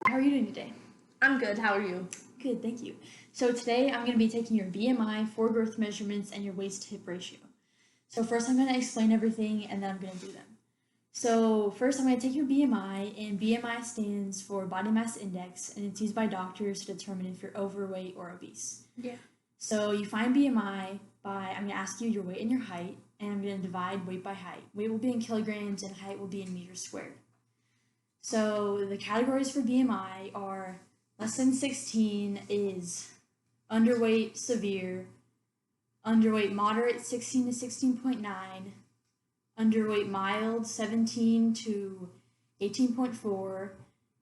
How are you doing today? I'm good. How are you? Good, thank you. So today I'm going to be taking your BMI, foregirth measurements, and your waist to hip ratio. So first I'm going to explain everything and then I'm going to do them. So first I'm going to take your BMI, and BMI stands for body mass index, and it's used by doctors to determine if you're overweight or obese. Yeah. So you find BMI by, I'm going to ask you your weight and your height, and I'm going to divide weight by height. Weight will be in kilograms and height will be in meters squared. So the categories for BMI are less than 16 is underweight severe, underweight moderate 16 to 16.9, underweight mild 17 to 18.4,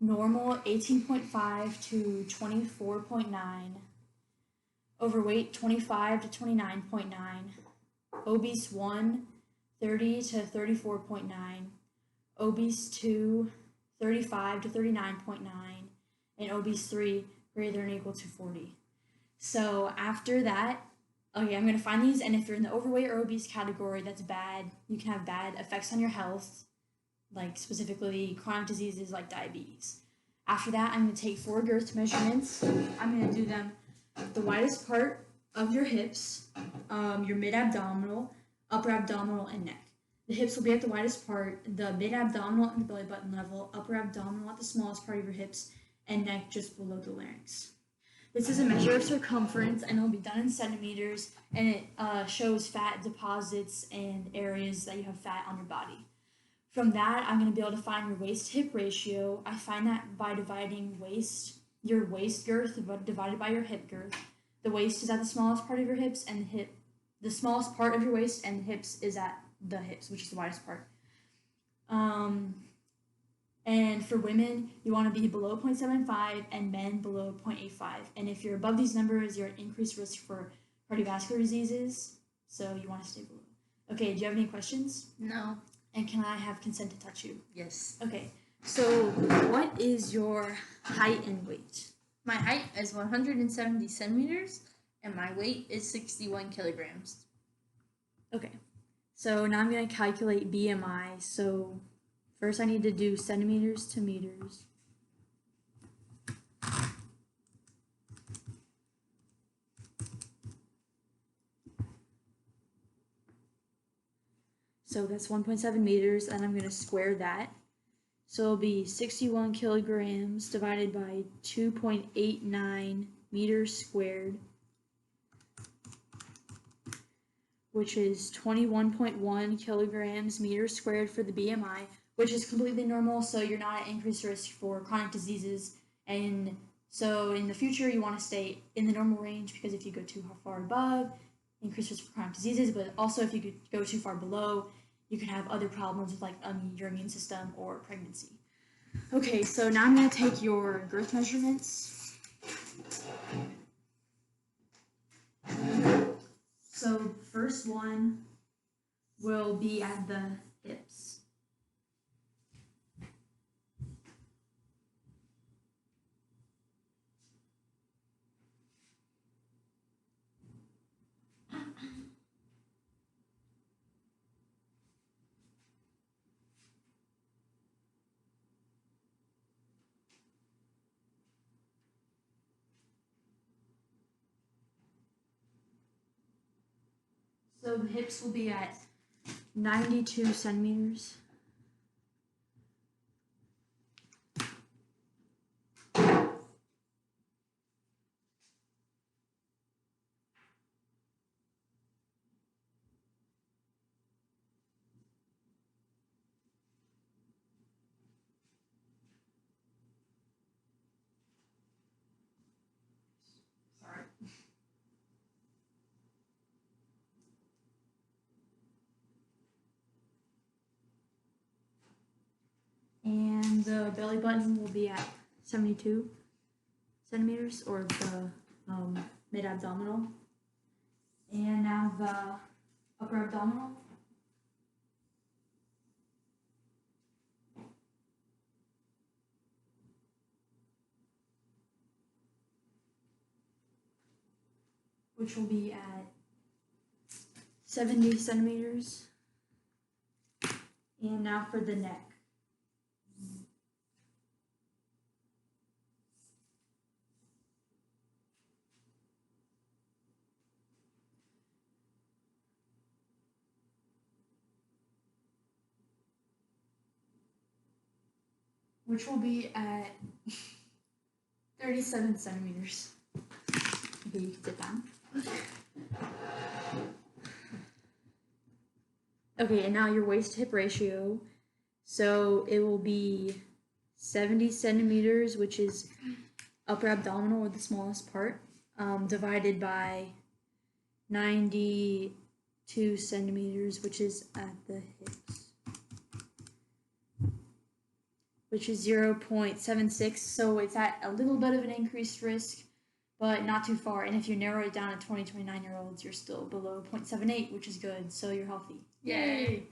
normal 18.5 to 24.9, overweight 25 to 29.9, obese 1 30 to 34.9, obese 2 35 to 39.9, and obese 3 greater than or equal to 40. So after that, I'm going to find these, and if you're in the overweight or obese category, that's bad. You can have bad effects on your health, like specifically chronic diseases like diabetes. After that, I'm going to take 4 girth measurements. I'm going to do them the widest part of your hips, your mid-abdominal, upper abdominal, and neck. The hips will be at the widest part, the mid-abdominal and the belly button level, upper abdominal at the smallest part of your hips, and neck just below the larynx. This is a measure of circumference, and it'll be done in centimeters, and it shows fat deposits and areas that you have fat on your body. From that, I'm going to be able to find your waist-hip ratio. I find that by dividing your waist girth divided by your hip girth. The waist is at the smallest part of your hips, and the smallest part of your waist, and the hips is at the hips, which is the widest part. And for women, you want to be below 0.75 and men below 0.85. And if you're above these numbers, you're at increased risk for cardiovascular diseases, so you want to stay below. Okay, do you have any questions? No. And can I have consent to touch you? Yes. Okay, so what is your height and weight? My height is 170 centimeters, and my weight is 61 kilograms. Okay, so now I'm going to calculate BMI. So first I need to do centimeters to meters. So that's 1.7 meters, and I'm going to square that. So it'll be 61 kilograms divided by 2.89 meters squared, which is 21.1 kilograms meters squared for the BMI, which is completely normal, so you're not at increased risk for chronic diseases. And so in the future, you want to stay in the normal range, because if you go too far above, increased risk for chronic diseases, but also if you could go too far below, you can have other problems with like your immune system or pregnancy. Okay, so now I'm going to take your girth measurements. So first one will be at the hips. So the hips will be at 92 centimeters. Sorry. And the belly button will be at 72 centimeters, or the mid-abdominal. And now the upper abdominal. Which will be at 70 centimeters. And now for the neck. which will be at 37 centimeters. Okay, you can sit down. Okay, and now your waist to hip ratio. So it will be 70 centimeters, which is upper abdominal, or the smallest part, divided by 92 centimeters, which is at the hips, which is 0.76. So it's at a little bit of an increased risk, but not too far. And if you narrow it down to 20, 29-year-olds, you're still below 0.78, which is good. So you're healthy. Yay!